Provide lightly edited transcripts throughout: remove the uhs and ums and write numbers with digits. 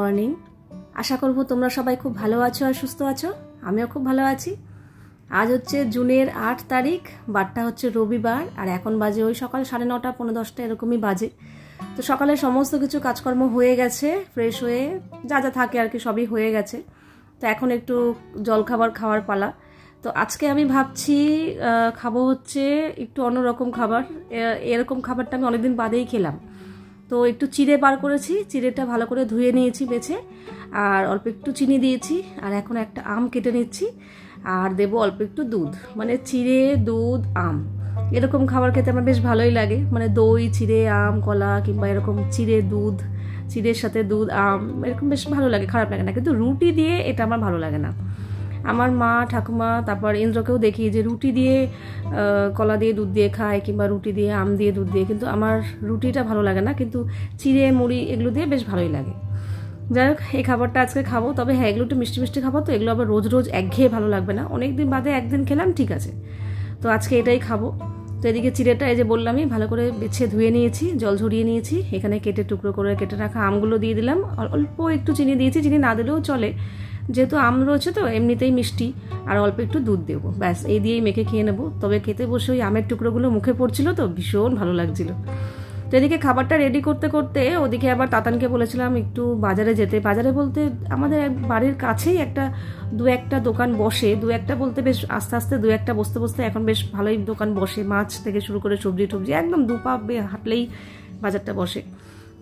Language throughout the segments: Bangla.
মর্নিং। আশা করব তোমরা সবাই খুব ভালো আছো আর সুস্থ আছো। আমিও খুব ভালো আছি। আজ হচ্ছে জুনের 8 তারিখ, বারটা হচ্ছে রবিবার, আর এখন বাজে ওই সকাল 9:30 পৌনে 10টা এরকমই বাজে। তো সকালে সমস্ত কিছু কাজকর্ম হয়ে গেছে, ফ্রেশ হয়ে যা যা থাকে আর কি সবই হয়ে গেছে। তো এখন একটু জলখাবার খাওয়ার পালা। তো আজকে আমি ভাবছি খাবো হচ্ছে একটু অন্যরকম খাবার। এরকম খাবারটা আমি অনেকদিন বাদেই খেলাম। তো একটু চিড়ে বার করেছি, চিড়েটা ভালো করে ধুয়ে নিয়েছি বেছে, আর অল্প একটু চিনি দিয়েছি, আর এখন একটা আম কেটে নিচ্ছি, আর দেবো অল্প একটু দুধ। মানে চিড়ে, দুধ, আম এরকম খাবার খেতে আমার বেশ ভালোই লাগে। মানে দই, চিড়ে, আম, কলা, কিংবা এরকম চিড়ে, দুধ, চিড়ের সাথে দুধ, আম এরকম বেশ ভালো লাগে, খারাপ লাগে না। কিন্তু রুটি দিয়ে এটা আমার ভালো লাগে না। আমার মা, ঠাকুমা, তারপর ইন্দ্রকেও দেখি যে রুটি দিয়ে কলা দিয়ে দুধ দিয়ে খায়, কিংবা রুটি দিয়ে আম দিয়ে দুধ দিয়ে, কিন্তু আমার রুটিটা ভালো লাগে না। কিন্তু চিড়ে, মুড়ি এগুলো দিয়ে বেশ ভালোই লাগে। যাই হোক, এই খাবারটা আজকে খাবো। তবে হ্যাঁ, এগুলো একটু মিষ্টি মিষ্টি খাবার, তো এগুলো আবার রোজ রোজ একঘেয়ে ভালো লাগবে না। অনেক দিন বাদে একদিন খেলাম, ঠিক আছে। তো আজকে এটাই খাবো। তো এদিকে চিড়েটা এই যে বললামই ভালো করে বেছে ধুয়ে নিয়েছি, জল ঝরিয়ে নিয়েছি। এখানে কেটে টুকরো করে কেটে রাখা আমগুলো দিয়ে দিলাম, অল্প একটু চিনি দিয়েছি, চিনি না দিলেও চলে, যেহেতু আম রয়েছে তো এমনিতেই মিষ্টি। আর অল্প একটু দুধ দেবো, ব্যাস এই দিয়েই মেখে খেয়ে নেবো। তবে খেতে বসে ওই আমের টুকরোগুলো মুখে পড়ছিল তো ভীষণ ভালো লাগছিল। তো এদিকে খাবারটা রেডি করতে করতে ওদিকে আবার তাতানকে বলেছিলাম একটু বাজারে যেতে। বাজারে বলতে আমাদের বাড়ির কাছেই দু একটা দোকান বসে, দু একটা বলতে বেশ আস্তে আস্তে দু একটা বসতে বসতে এখন বেশ ভালোই দোকান বসে, মাছ থেকে শুরু করে সবজি টবজি একদম দুপা হাঁটলেই বাজারটা বসে।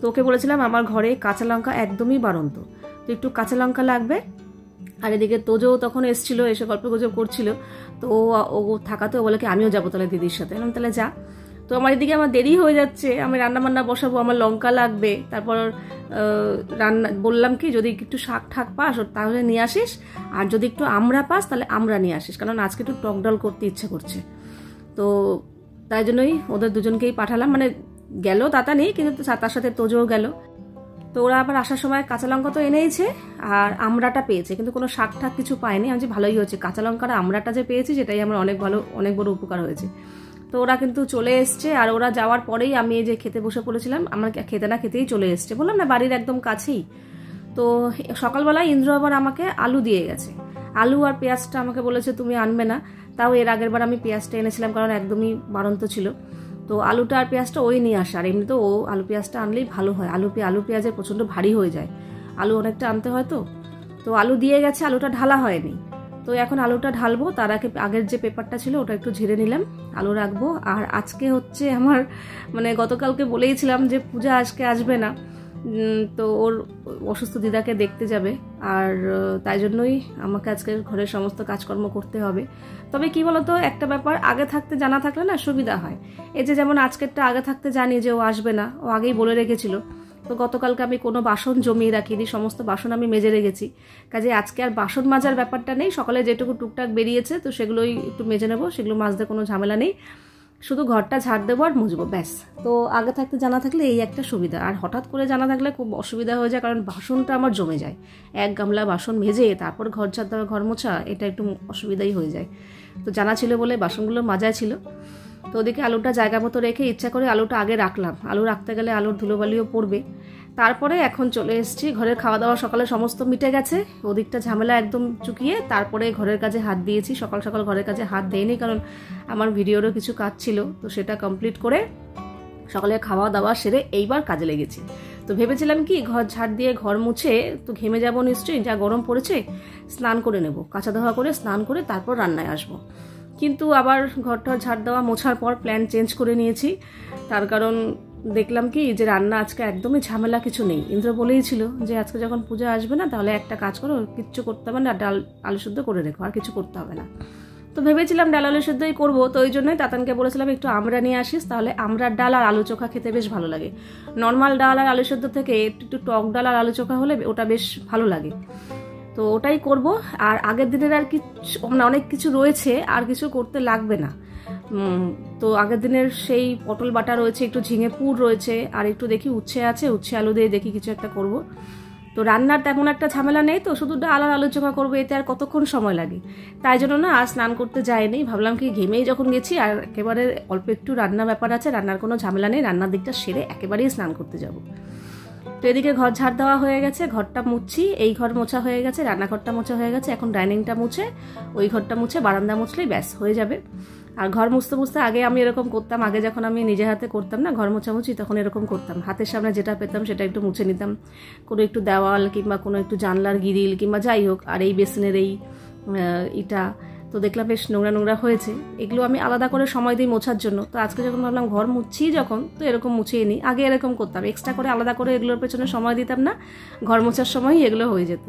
তো ওকে বলেছিলাম আমার ঘরে কাঁচা লঙ্কা একদমই বাড়ন্ত, তো একটু কাঁচা লঙ্কা লাগবে। আর এদিকে তোজো তখন এসেছিল, এসে গল্প গুজব করছিল। তো ও থাকাতে ও বলে কি আমিও যাবো তাহলে দিদির সাথে। এলাম তাহলে যা। তো আমার এদিকে আমার দেরি হয়ে যাচ্ছে, আমি রান্না বান্না বসাবো, আমার লঙ্কা লাগবে। তারপর রান্না বললাম কি যদি একটু শাক ঠাক পাস তাহলে নিয়ে আসিস, আর যদি একটু আমড়া পাস তাহলে আমড়া নিয়ে আসিস, কারণ আজকে একটু টক ডাল করতে ইচ্ছা করছে। তো তাই জন্যই ওদের দুজনকেই পাঠালাম। মানে গেল তাতা নেই, কিন্তু তার সাথে তোজোও গেল। তো ওরা আবার আসার সময় কাঁচা লঙ্কা তো এনেইছে, আর আমড়াটা পেয়েছে, কিন্তু কোনো শাক ঠাক কিছু পায়নি। আমি যে ভালোই হয়েছে, কাঁচা লঙ্কার আমড়াটা যে পেয়েছি সেটাই আমার অনেক ভালো, অনেক বড় উপকার হয়েছে। তো ওরা কিন্তু চলে এসছে, আর ওরা যাওয়ার পরেই আমি এই যে খেতে বসে পড়েছিলাম। আমার খেতে না খেতেই চলে এসছে, বললাম না বাড়ির একদম কাছেই। তো সকালবেলায় ইন্দ্র আবার আমাকে আলু দিয়ে গেছে, আলু আর পেঁয়াজটা আমাকে বলেছে তুমি আনবে না। তাও এর আগের বার আমি পেঁয়াজটা এনেছিলাম, কারণ একদমই বাড়ন্ত ছিল। তো আলুটা আর পেঁয়াজটা ওই নিয়ে আসে। আর এমনি তো ও আলু পেঁয়াজটা আনলেই ভালো হয়, আলু পেঁয়াজে প্রচণ্ড ভারী হয়ে যায়, আলু অনেকটা আনতে হয়। তো আলু দিয়ে গেছে, আলুটা ঢালা হয়নি। তো এখন আলুটা ঢালবো, তার আগে আগের যে পেপারটা ছিল ওটা একটু ঝেড়ে নিলাম, আলু রাখবো। আর আজকে হচ্ছে আমার মানে গতকালকে বলেইছিলাম যে পূজা আজকে আসবে না, তো ওর অসুস্থ দিদাকে দেখতে যাবে, আর তাই জন্যই আমাকে আজকে ঘরের সমস্ত কাজকর্ম করতে হবে। তবে কি বলতো, একটা ব্যাপার আগে থাকতে জানা থাকলে না সুবিধা হয়। এই যে যেমন আজকেরটা আগে থাকতে জানি যে ও আসবে না, ও আগেই বলে রেখেছিল। তো গতকালকে আমি কোনো বাসন জমিয়ে রাখিনি, সমস্ত বাসন আমি মেজে রেখেছি। কাজে আজকে আর বাসন মাজার ব্যাপারটা নেই, সকালে যেটুকু টুকটাক বেরিয়েছে তো সেগুলোই একটু মেজে নেবো, সেগুলো মাজতে কোনো ঝামেলা নেই। শুধু ঘরটা ঝাড় দেবো আর মুছবো, ব্যাস। তো আগে থাকতে জানা থাকলে এই একটা সুবিধা। আর হঠাৎ করে জানা থাকলে খুব অসুবিধা হয়ে যায়, কারণ বাসনটা আমার জমে যায়। এক গামলা বাসন মেজে তারপর ঘর ঝাড় দেওয়া, ঘর মোছা, এটা একটু অসুবিধাই হয়ে যায়। তো জানা ছিল বলে বাসনগুলো মাজা ছিল। তো ওদিকে আলুটা জায়গা মতো রেখে ইচ্ছা করে আলুটা আগে রাখলাম, আলু রাখতে গেলে আলুর ধুলোবালিও পড়বে। তারপরে এখন চলে এসেছি, ঘরের খাওয়া দাওয়া সকালে সমস্ত মিটে গেছে, ওদিকটা ঝামেলা একদম চুকিয়ে তারপরে ঘরের কাজে হাত দিয়েছি। সকাল সকাল ঘরের কাজে হাত দেয়নি, কারণ আমার ভিডিওরও কিছু কাজ ছিল, তো সেটা কমপ্লিট করে সকালে খাওয়া দাওয়া সেরে এইবার কাজে লেগেছি। তো ভেবেছিলাম কি ঘর ঝাড় দিয়ে ঘর মুছে তো ঘেমে যাবো নিশ্চয়ই, যা গরম পড়েছে, স্নান করে নেব, কাঁচা ধোয়া করে স্নান করে তারপর রান্নায় আসবো। কিন্তু আবার ঘরটা ঝাড় দেওয়া মোছার পর প্ল্যান চেঞ্জ করে নিয়েছি। তার কারণ দেখলাম কি যে রান্না আজকে একদমই ঝামেলা কিছু নেই। ইন্দ্র বলেই ছিল যে আজকে যখন পূজা আসবে না তাহলে একটা কাজ করো, কিচ্ছু করতে হবে না, ডাল আলু সেদ্ধ করে রেখো, আর কিছু করতে হবে না। তো ভেবেছিলাম ডাল আলু সেদ্ধই করবো। তো ওই জন্যই তাতানকে বলেছিলাম একটু আমড়া নিয়ে আসিস, তাহলে আমড়ার ডাল আর আলু চোখা খেতে বেশ ভালো লাগে। নর্মাল ডাল আর আলু সেদ্ধ থেকে একটু টক ডাল আর আলু চোখা হলে ওটা বেশ ভালো লাগে। তো ওটাই করব। আর আগের দিনের আর কিছু মানে অনেক কিছু রয়েছে, আর কিছু করতে লাগবে না। তো আগের দিনের সেই পটল বাটা রয়েছে, একটু ঝিঙে পুর রয়েছে, আর একটু দেখি উচ্ছে আছে, উচ্ছে আলু দিয়ে দেখি কিছু একটা করব। তো রান্নার তেমন একটা ঝামেলা নেই, তো শুধু ডাল আর আলু চোখা করবো, এতে আর কতক্ষণ সময় লাগে। তাই জন্য না আর স্নান করতে যাইনি, ভাবলাম কি ঘেমেই যখন গেছি আর একেবারে অল্প একটু রান্না ব্যাপার আছে, রান্নার কোনো ঝামেলা নেই, রান্নার দিকটা সেরে একেবারেই স্নান করতে যাব। তো এদিকে ঘর ঝাড় দেওয়া হয়ে গেছে, ঘরটা মুছছি, এই ঘর মোছা হয়ে গেছে, রান্নাঘরটা মোছা হয়ে গেছে, এখন ডাইনিংটা মুছে ওই ঘরটা মুছে বারান্দা মুছলেই ব্যাস হয়ে যাবে। আর ঘর মুছতে মুছতে আগে আমি এরকম করতাম, আগে যখন আমি নিজে হাতে করতাম না ঘর মোছামুছি, তখন এরকম করতাম, হাতের সামনে যেটা পেতাম সেটা একটু মুছে নিতাম, কোনো একটু দেওয়াল কিংবা কোনো একটু জানলার গিরিল কিংবা যাই হোক। আর এই বেসিনের এই ইটা তো দেখলাম বেশ নোংরা নোংরা হয়েছে, এগুলো আমি আলাদা করে সময় দিই মোছার জন্য। তো আজকে যখন ভাবলাম ঘর মুছছি যখন, তো এরকম মুছিয়ে নিই। আগে এরকম করতাম, এক্সট্রা করে আলাদা করে এগুলোর পেছনে সময় দিতাম না, ঘর মোছার সময়ই এগুলো হয়ে যেত।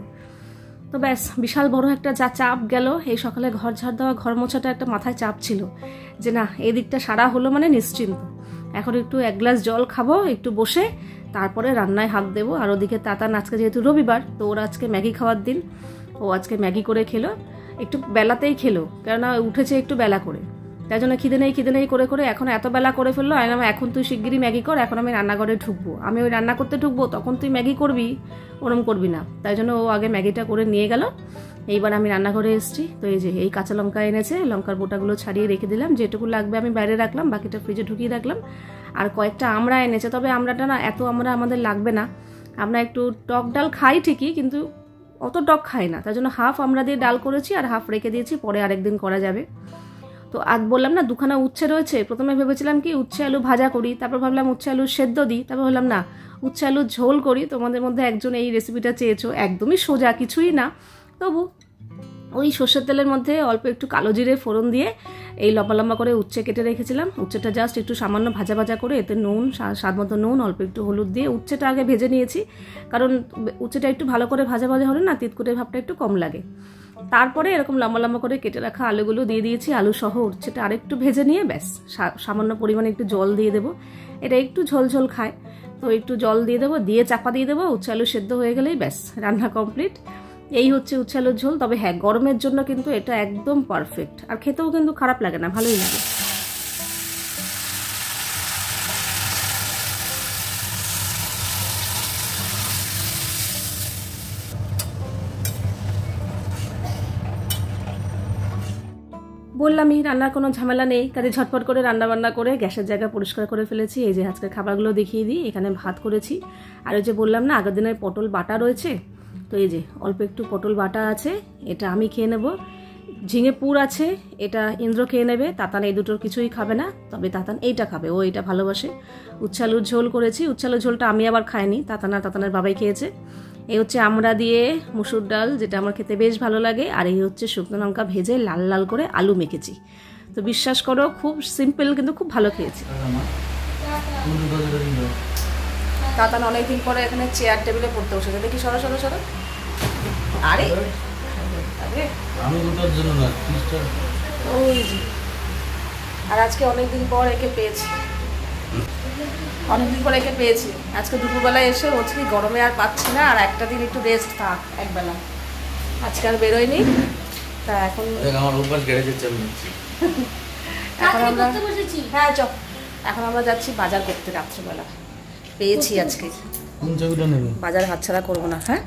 তো ব্যাস বিশাল বড় একটা যা চাপ গেল এই সকালে ঘর ঝাড় দেওয়া, ঘর মোছাটা একটা মাথায় চাপ ছিল যে না এই দিকটা সারা হলো মানে নিশ্চিন্ত। এখন একটু এক গ্লাস জল খাবো একটু বসে, তারপরে রান্নায় হাত দেবো। আর ওদিকে তাতান আজকে যেহেতু রবিবার, তো ওরা আজকে ম্যাগি খাওয়ার দিন, ও আজকে ম্যাগি করে খেলো, একটু বেলাতেই খেলো, কেননা উঠেছে একটু বেলা করে, তাই জন্য খিদে নেই করে করে এখন এত বেলা করে ফেললো। আমি এখন তুই শিগগিরই ম্যাগি কর, এখন আমি রান্নাঘরে ঢুকবো, আমি ওই রান্না করতে ঢুকবো তখন তুই ম্যাগি করবি, ওরম করবি না। তাই জন্য ও আগে ম্যাগিটা করে নিয়ে গেল। এইবার আমি রান্নাঘরে এসেছি, তো এই যে এই কাঁচা লঙ্কা এনেছে, লঙ্কার বোটাগুলো ছাড়িয়ে রেখে দিলাম, যেটুকু লাগবে আমি বাইরে রাখলাম, বাকিটা ফ্রিজে ঢুকিয়ে রাখলাম। আর কয়েকটা আমড়া এনেছে, তবে আমড়াটা না এত আমরা আমাদের লাগবে না, আমরা একটু টক ডাল খাই ঠিকই কিন্তু অত টক খাই না, তাই জন্য হাফ আমরা দিয়ে ডাল করেছি আর হাফ রেখে দিয়েছি, পরে আরেকদিন করা যাবে। তো আজ বললাম না দুখানা উচ্ছে রয়েছে, প্রথমে ভেবেছিলাম কি উচ্ছে আলু ভাজা করি, তারপর ভাবলাম উচ্ছে আলু সেদ্ধ দিই, তারপর ভাবলাম না উচ্ছে আলু ঝোল করি। তোমাদের মধ্যে একজন এই রেসিপিটা চেয়েছো, একদমই সোজা কিছুই না, তবু ওই সর্ষের তেলের মধ্যে অল্প একটু কালো জিরে ফোড়ন দিয়ে এই লম্বা লম্বা করে উচ্ছে কেটে রেখেছিলাম, উচ্ছেটা জাস্ট একটু সামান্য ভাজা ভাজা করে এতে নুন, স্বাদ মতো নুন, অল্প একটু হলুদ দিয়ে উচ্ছেটা আগে ভেজে নিয়েছি, কারণ উচ্ছেটা একটু ভালো করে ভাজা ভাজা হলে না তিতকুটে ভাবটা একটু কম লাগে। তারপরে এরকম লম্বা লম্বা করে কেটে রাখা আলুগুলো দিয়ে দিয়েছি, আলু সহ উচ্ছেটা আরেকটু ভেজে নিয়ে ব্যাস সামান্য পরিমাণে একটু জল দিয়ে দেবো, এটা একটু ঝোল ঝোল খায় তো একটু জল দিয়ে দেবো, দিয়ে চাপা দিয়ে দেবো, উচ্ছে আলু সেদ্ধ হয়ে গেলেই ব্যাস রান্না কমপ্লিট। এই হচ্ছে উচ্ছে আলুর ঝোল। তবে হ্যাঁ গরমের জন্য কিন্তু এটা একদম পারফেক্ট, আর খেতেও কিন্তু খারাপ লাগে না, ভালোই লাগে। বললামই রান্নার কোনো ঝামেলা নেই, কাজে ঝটপট করে রান্নাবান্না করে গ্যাসের জায়গা পরিষ্কার করে ফেলেছি। এই যে আজকের খাবারগুলো দেখিয়ে দিই, এখানে ভাত করেছি, আর ওই যে বললাম না আগের দিনের পটল বাটা রয়েছে, তো এই যে অল্প একটু পটল বাটা আছে, এটা আমি খেয়ে নেব। ঝিঙে পুর আছে, এটা ইন্দ্র খেয়ে নেবে, তাতান এই দুটোর কিছুই খাবে না, তবে তাতান এইটা খাবে, ও এইটা ভালোবাসে। উচ্ছে আলুর ঝোল করেছি, উচ্ছে আলুর ঝোলটা আমি আবার খাইনি, তাতানের বাবাই খেয়েছে। এই হচ্ছে আমড়া দিয়ে মুসুর ডাল, যেটা আমার খেতে বেশ ভালো লাগে, আর এই হচ্ছে শুকনো লঙ্কা ভেজে লাল লাল করে আলু মেখেছি। তো বিশ্বাস করো খুব সিম্পল কিন্তু খুব ভালো খেয়েছি। তাতান অনেকদিন পরে এখানে চেয়ার টেবিলে পড়তে বসেছে, দেখি সরো সরো সরো। আরে আর আজকে অনেকদিন পর একে পেয়েছি, আজকে দুপুরবেলায় এসে হচ্ছে কি গরমে আর পাচ্ছি না, আর একটা দিন একটু রেস্ট থাক একবেলা, আজকে আর বেরোয়নি। তা এখন আমার অভ্যাস বেড়ে যাচ্ছে, এখন আমরা হ্যাঁ চল এখন আমরা যাচ্ছি বাজার করতে, রাত্রেবেলা পেয়েছি আজকে। কোন চাবিটা নেবে? বাজার হাতছাড়া করবো না। হ্যাঁ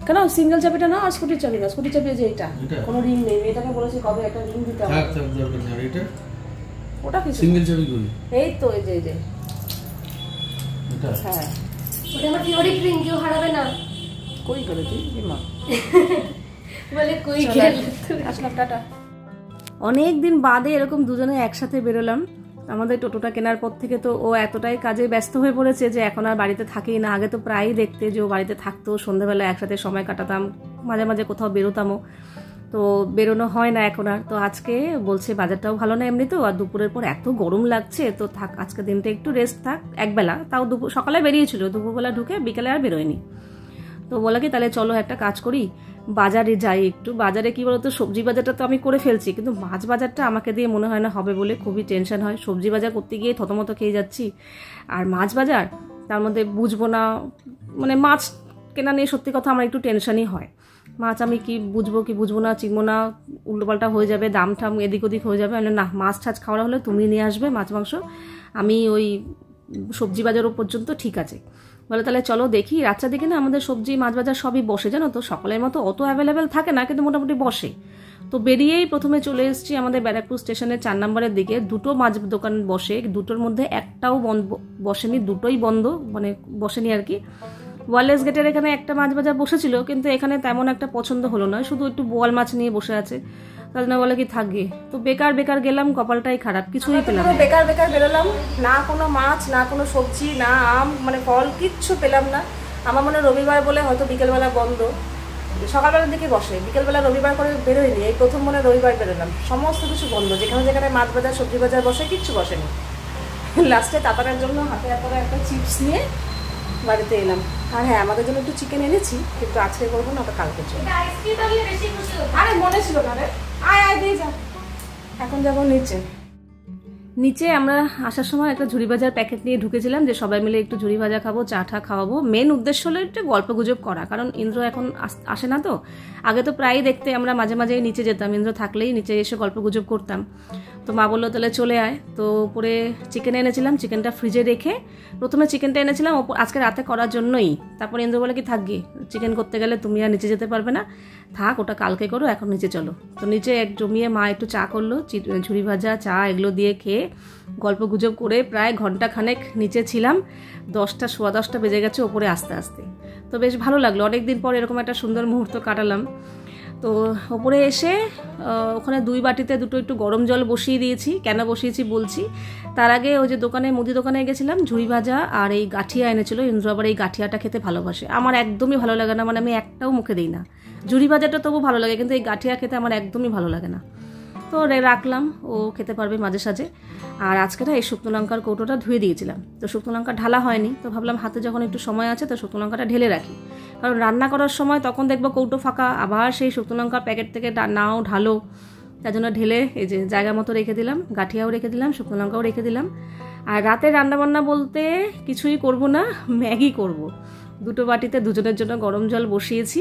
কেন সিঙ্গেল চাবিটা না, আর স্কুটির চাবি না, স্কুটির চাবি যে এইটা, কোনো রিং নেই, এটাকে বলেছি কবে একটা রিং দিতে হবে। ওটা কি সিঙ্গেল চাবি কই? এই তো এই যে এটা, হ্যাঁ ওটা আমার ফেভারিট রিং, কেউ হারাবে না। কই গেল তুই মা? বলে কই গেল? আসলাম, টাটা। অনেক দিন বাদে এরকম দুজনে একসাথে বেরোলাম। আমাদের টোটোটা কেনার পর থেকে তো ও এতটাই কাজে ব্যস্ত হয়ে পড়েছে যে এখন আর বাড়িতে থাকেই না। আগে তো প্রায়ই দেখতে যে ও বাড়িতে থাকতো, সন্ধ্যাবেলা একসাথে সময় কাটাতাম, মাঝে মাঝে কোথাও বেরোতামও, তো বেরোনো হয় না এখন আর। তো আজকে বলছে বাজারটাও ভালো না এমনিতেও, আর দুপুরের পর এত গরম লাগছে, তো থাক আজকে দিনটা একটু রেস্ট থাক একবেলা, তাও সকালে বেরিয়েছিল, দুপুরবেলা ঢুকে বিকেলে আর বেরোয়নি। তো বলে কি তাহলে চলো একটা কাজ করি, বাজারে যাই একটু। বাজারে কি বলতো, সবজি বাজারটা তো আমি করে ফেলছি, কিন্তু মাছ বাজারটা আমাকে দিয়ে মনে হয় না হবে বলে খুবই টেনশন হয়। সবজি বাজার করতে গিয়ে থতমত খেয়ে যাচ্ছি, আর মাছ বাজার তার মধ্যে বুঝবো না, মানে মাছ কেনা নিয়ে সত্যি কথা আমার একটু টেনশনই হয়। মাছ আমি কি বুঝবো না, চিনবো না, উল্টোপাল্টা হয়ে যাবে, দাম ঠাম এদিক ওদিক হয়ে যাবে। না, মাছ ঠাছ খাওয়া হলে তুমি নিয়ে আসবে মাছ মাংস, আমি ওই সবজি বাজারও পর্যন্ত ঠিক আছে। বলে তাহলে চলো দেখি। রাত্রের দিকে না আমাদের সবজি মাছ বাজার সবই বসে, জানো তো, সকালের মতো অত অ্যাভেলেবেল থাকে না, কিন্তু মোটামুটি বসে। তো বেরিয়েই প্রথমে চলে এসেছি আমাদের ব্যারাকপুর স্টেশনের 4 নম্বরের দিকে। দুটো মাছ দোকান বসে, দুটোর মধ্যে একটাও বসেনি, দুটোই বন্ধ, মানে বসেনি আর কি। ওয়ারলেস গেটের এখানে একটা মাছ বাজার বসেছিল, কিন্তু এখানে তেমন একটা পছন্দ হলো না, শুধু একটু বোয়াল মাছ নিয়ে বসে আছে। তার জন্য বলে কি থাকবে, তো বেকার বেকার গেলাম, কপালটাই খারাপ, কিছুই পেলাম না। বেকার বেকার বেরোলাম, না কোনো মাছ, না কোনো সবজি, না আম, মানে ফল, কিচ্ছু পেলাম না। আমার মনে রবিবার বলে হয়তো বিকেলবেলা বন্ধ, সকালবেলার দিকে বসে, বিকেলবেলা রবিবার করে বেরোয়নি, এই প্রথম মনে রবিবার বেরোলাম, সমস্ত কিছু বন্ধ, যেখানে যেখানে মাছ বাজার সবজি বাজার বসে কিচ্ছু বসেনি। লাস্টে তাতানের জন্য হাতে হাতে একটা চিপস নিয়ে বাড়িতে এলাম। আর হ্যাঁ, আমাদের জন্য একটু চিকেন এনেছি, কিন্তু আজকে করবো না, ওটা কালকে চলবে। আরে মনে ছিল না রে, আয় আয় দিয়ে যা। এখন যাবো নিচে। নিচে আমরা আসার সময় একটা ঝুড়ি ভাজার প্যাকেট নিয়ে ঢুকেছিলাম, যে সবাই মিলে একটু ঝুড়ি ভাজা খাবো, চা ঠা খাওয়াবো। মেন উদ্দেশ্য হলো একটু গল্প গুজব করা, কারণ ইন্দ্র এখন আসে না। তো আগে তো প্রায়ই দেখতে আমরা মাঝে মাঝে নিচে যেতাম, ইন্দ্র থাকলেই নিচে এসে গল্প গুজব করতাম। তো মা বললো তাহলে চলে আয়। তো উপরে চিকেন এনেছিলাম, চিকেনটা ফ্রিজে রেখে, প্রথমে চিকেনটা এনেছিলাম আজকে রাতে করার জন্যই। তারপরে ইন্দ্র বলে কি থাকবি, চিকেন করতে গেলে তুমি আর নিচে যেতে পারবে না, থাক, ওটা কালকে করো, এখন নিচে চলো। তো নিচে জমিয়ে মা একটু চা করলো, ঝুড়ি ভাজা চা এগুলো দিয়ে খেয়ে গল্প গুজব করে প্রায় ঘন্টা খানেক নিচে ছিলাম। 10টা সোয়া 10টা বেজে গেছে ওপরে আস্তে আস্তে। তো বেশ ভালো লাগলো, অনেকদিন পর এরকম একটা সুন্দর মুহূর্ত কাটালাম। তো ওপরে এসে ওখানে 2 বাটিতে দুটো একটু গরম জল বসিয়ে দিয়েছি। কেন বসিয়েছি বলছি, তার আগে ওই যে দোকানে, মুদি দোকানে গেছিলাম, ঝুড়ি ভাজা আর এই গাঠিয়া এনেছিল। ইন্দ্র আবার এই গাঠিয়াটা খেতে ভালোবাসে, আমার একদমই ভালো লাগে না, মানে আমি একটাও মুখে দিই না। ঝুড়ি ভাজাটা তবু ভালো লাগে, কিন্তু এই গাঠিয়া খেতে আমার একদমই ভালো লাগে না। তো রাখলাম, ও খেতে পারবে মাঝে সাঝে। আর আজকে না এই শুকনো লঙ্কার কৌটোটা ধুয়ে দিয়েছিলাম, তো শুকনো লঙ্কা ঢালা হয়নি, তো ভাবলাম হাতে যখন একটু সময় আছে তো শুকনো লঙ্কাটা ঢেলে রাখি, কারণ রান্না করার সময় তখন দেখবো কৌটো ফাঁকা, আবার সেই শুকনো লঙ্কা প্যাকেট থেকে নাও ঢালো। তার জন্য ঢেলে এই যে জায়গা মতো রেখে দিলাম, গাঠিয়াও রেখে দিলাম, শুকনো লঙ্কাও রেখে দিলাম। আর রাতে রান্নাবান্না বলতে কিছুই করব না, ম্যাগি করব। 2টো বাটিতে দুজনের জন্য গরম জল বসিয়েছি,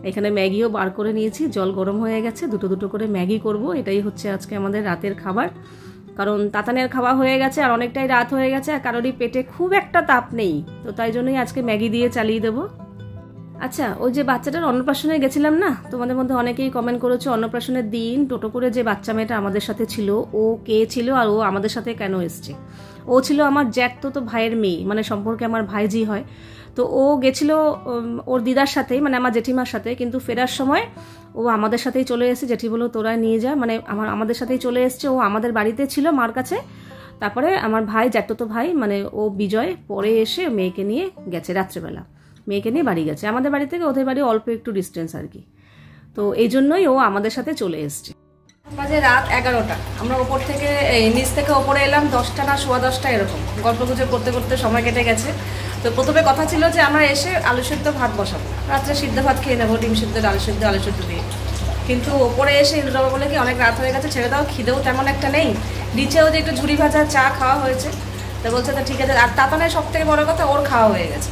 এখানে ম্যাগিও বার করে নিয়েছি, জল গরম হয়ে গেছে, দুটো করে ম্যাগি করব। এটাই হচ্ছে আজকে আমাদের রাতের খাবার, কারণ তাতানের খাওয়া হয়ে গেছে আর অনেকটাই রাত হয়ে গেছে, আর কারোরই পেটে খুব একটা তাপ নেই, তো তাই জন্যই আজকে ম্যাগি দিয়ে চালিয়ে দেবো। আচ্ছা, ওই যে বাচ্চাটার অন্নপ্রাশনে গেছিলাম না, তোমাদের মধ্যে অনেকেই কমেন্ট করেছো অন্নপ্রাশনের দিন টোটো করে যে বাচ্চা মেয়েটা আমাদের সাথে ছিল, ও কে ছিল আর ও আমাদের সাথে কেন এসছে। ও ছিল আমার জ্যাঠতো ভাইয়ের মেয়ে, মানে সম্পর্কে আমার ভাইজি হয়। তো ও গেছিল ওর দিদার সাথেই, মানে আমার জেঠিমার সাথে, কিন্তু ফেরার সময় ও আমাদের সাথেই চলে এসেছে। জেঠি বললো তোরা নিয়ে যা, মানে আমাদের সাথেই চলে এসছে। ও আমাদের বাড়িতে ছিল মার কাছে, তারপরে আমার ভাই, জ্যাঠতো ভাই, মানে ও বিজয়, পরে এসে মেয়েকে নিয়ে গেছে রাত্রেবেলা, মেয়েকে নিয়ে বাড়ি গেছে। আমাদের বাড়ি থেকে ওদের বাড়ি অল্প একটু ডিস্টেন্স আর কি, তো এই জন্যই ও আমাদের সাথে চলে এসছে। বাজে রাত 11টা, আমরা ওপর থেকে নিচ থেকে ওপরে এলাম 10টা না সোয়া 10টা এরকম, গল্প গুজব করতে করতে সময় কেটে গেছে। তো প্রথমে কথা ছিল যে আমরা এসে আলু সেদ্ধ ভাত বসাবো, রাত্রে সিদ্ধ ভাত খেয়ে নেবো, ডিম সিদ্ধ, আলু সেদ্ধ দিয়ে। কিন্তু ওপরে এসে ইন্দ্রবাবু বলে কি অনেক রাত হয়ে গেছে, ছেড়ে দাও, খিদেও তেমন একটা নেই। নিচেও যে একটু ঝুড়ি ভাজা চা খাওয়া হয়েছে, তো বলছে তা ঠিক আছে। আর তাতানের সব থেকে বড় কথা, ওর খাওয়া হয়ে গেছে।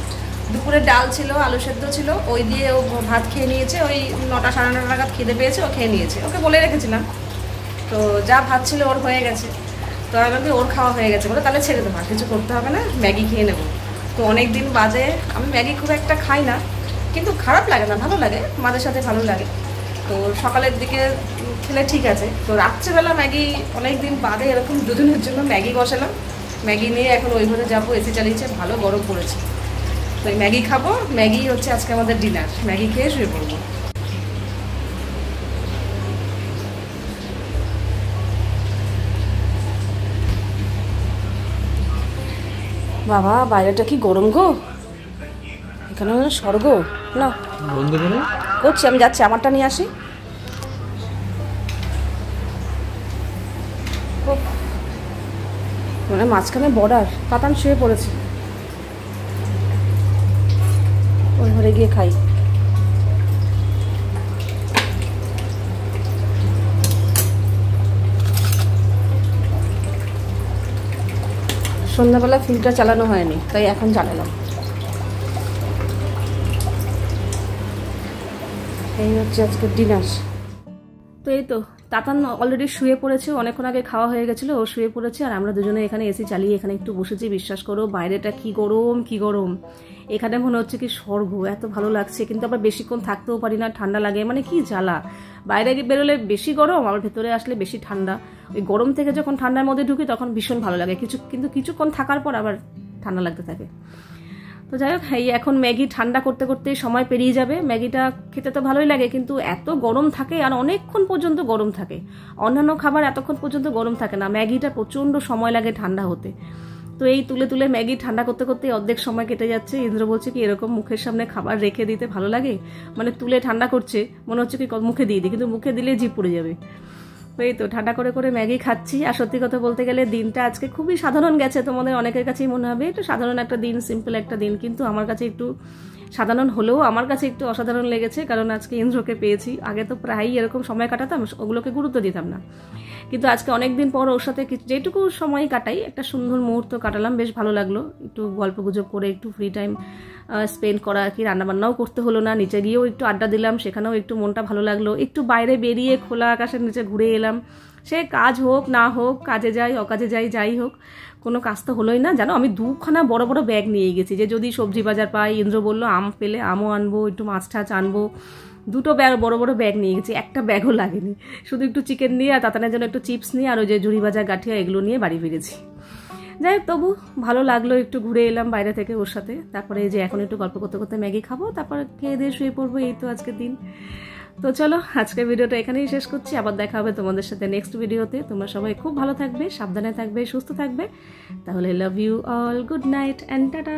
দুপুরে ডাল ছিল, আলু সেদ্ধ ছিল, ওই দিয়ে ও ভাত খেয়ে নিয়েছে। ওই 9টা সাড়ে 9টা নাগাদ খিদে পেয়েছে, ও খেয়ে নিয়েছে, ওকে বলে রেখেছিলাম। তো যা ভাত ছিল ওর হয়ে গেছে, তো আমি বলি ওর খাওয়া হয়ে গেছে বলে তাহলে ছেড়ে দেবো, কিছু করতে হবে না, ম্যাগি খেয়ে নেবো। তো অনেক দিন বাদে, আমি ম্যাগি খুব একটা খাই না, কিন্তু খারাপ লাগে না, ভালো লাগে, মাঝে সাথে ভালো লাগে। তো সকালের দিকে খেলে ঠিক আছে। তো রাত্রেবেলা ম্যাগি অনেক দিন বাদে এরকম দুজনের জন্য ম্যাগি বসালাম। ম্যাগি নিয়ে এখন ওই ঘরে যাবো, এসি চালিয়েছে, ভালো গরম পড়েছে। তো ম্যাগি খাবো, ম্যাগি হচ্ছে আজকে আমাদের ডিনার, ম্যাগি খেয়ে শুয়ে পড়বো। বাবা বাইরেটা কি গরম গো, এখানে স্বর্গ না। বন্ধ করছি, আমি যাচ্ছি, আমারটা নিয়ে আসি। মানে মাঝখানে বর্ডার, কাতান শুয়ে পড়েছে, ওই ঘরে গিয়ে খাই। সন্ধ্যাবেলা ফ্রিজটা চালানো হয়নি, তাই এখন চালালাম। এই হচ্ছে আজকে ডিনার। তো এই তো তাতান অলরেডি শুয়ে পড়েছে, অনেকক্ষণ আগে খাওয়া হয়ে গেছিলো, ও শুয়ে পড়েছে। আর আমরা দুজনে এখানে এসি চালিয়ে এখানে একটু বসেছি। বিশ্বাস করো বাইরেটা কি গরম, কি গরম, এখানে মনে হচ্ছে কি স্বর্গ, এত ভালো লাগছে। কিন্তু আবার বেশিক্ষণ থাকতেও পারি না, ঠান্ডা লাগে, মানে কি জ্বালা। বাইরে বেরোলে বেশি গরম, আবার ভেতরে আসলে বেশি ঠান্ডা। ওই গরম থেকে যখন ঠান্ডার মধ্যে ঢুকি তখন ভীষণ ভালো লাগে, কিন্তু কিছুক্ষণ থাকার পর আবার ঠান্ডা লাগতে থাকে। তো তো যাই হোক, এই এখন ম্যাগি ঠান্ডা করতে করতে সময় পেরিয়ে যাবে। ম্যাগিটা খেতে তো ভালোই লাগে, কিন্তু এত গরম থাকে আর অনেকক্ষণ পর্যন্ত গরম থাকে। অন্যান্য খাবার এতক্ষণ পর্যন্ত গরম থাকে না, ম্যাগিটা প্রচণ্ড সময় লাগে ঠান্ডা হতে। তো এই তুলে তুলে ম্যাগি ঠান্ডা করতে করতে অর্ধেক সময় কেটে যাচ্ছে। ইন্দ্র বলছে কি এরকম মুখের সামনে খাবার রেখে দিতে ভালো লাগে, মানে তুলে ঠান্ডা করছে মনে হচ্ছে কি মুখে দিয়ে দিই, কিন্তু মুখে দিলে জিভ পড়ে যাবে। এই তো ঠান্ডা করে করে ম্যাগি খাচ্ছি। আর সত্যি কথা বলতে গেলে দিনটা আজকে খুবই সাধারণ গেছে। তোমাদের অনেকের কাছেই মনে হবে একটু সাধারণ একটা দিন, সিম্পল একটা দিন, কিন্তু আমার কাছে একটু সাধারণ হলেও আমার কাছে একটু অসাধারণ লেগেছে, কারণ আজকে ইন্দ্রকে পেয়েছি। আগে তো প্রায়ই এরকম সময় কাটাতাম, ওগুলোকে গুরুত্ব দিতাম না, কিন্তু আজকে অনেকদিন পর ওর সাথে যেটুকু সময় কাটাই একটা সুন্দর মুহূর্ত কাটালাম, বেশ ভালো লাগলো। একটু গল্প গুজব করে একটু ফ্রি টাইম স্পেন্ড করা, কি রান্নাবান্নাও করতে হলো না, নিচে গিয়েও একটু আড্ডা দিলাম, সেখানেও একটু মনটা ভালো লাগলো। একটু বাইরে বেরিয়ে খোলা আকাশের নিচে ঘুরে এলাম। সে কাজ হোক না হোক, কাজে যাই অকাজে যাই, যাই হোক, কোনো কাজ তো হলোই না। জানো আমি 2খানা বড় বড় ব্যাগ নিয়ে গেছি, যে যদি সবজি বাজার পাই, ইন্দ্র বললো আম পেলে আমও আনবো, একটু মাছ টাছ আনবো। 2টো ব্যাগ বড় বড় ব্যাগ নিয়ে গেছি, একটা ব্যাগও লাগেনি। শুধু একটু চিকেন নিয়ে আর তাতানের জন্য একটু চিপস নিয়ে আর ওই যে ঝুড়ি ভাজা গাঠিয়া এগুলো নিয়ে বাড়ি ফিরেছি। যাই হোক, তবু ভালো লাগলো, একটু ঘুরে এলাম বাইরে থেকে ওর সাথে। তারপরে যে এখন একটু গল্প করতে করতে ম্যাগি খাবো, তারপর খেয়ে দিয়ে শুয়ে পড়বো। এই তো আজকের দিন। তো চলো আজকের ভিডিওটা এখানেই শেষ করছি, আবার দেখা হবে তোমাদের সাথে নেক্সট ভিডিওতে। তোমরা সবাই খুব ভালো থাকবে, সাবধানে থাকবে, সুস্থ থাকবে। তাহলে love you all, good night and tata.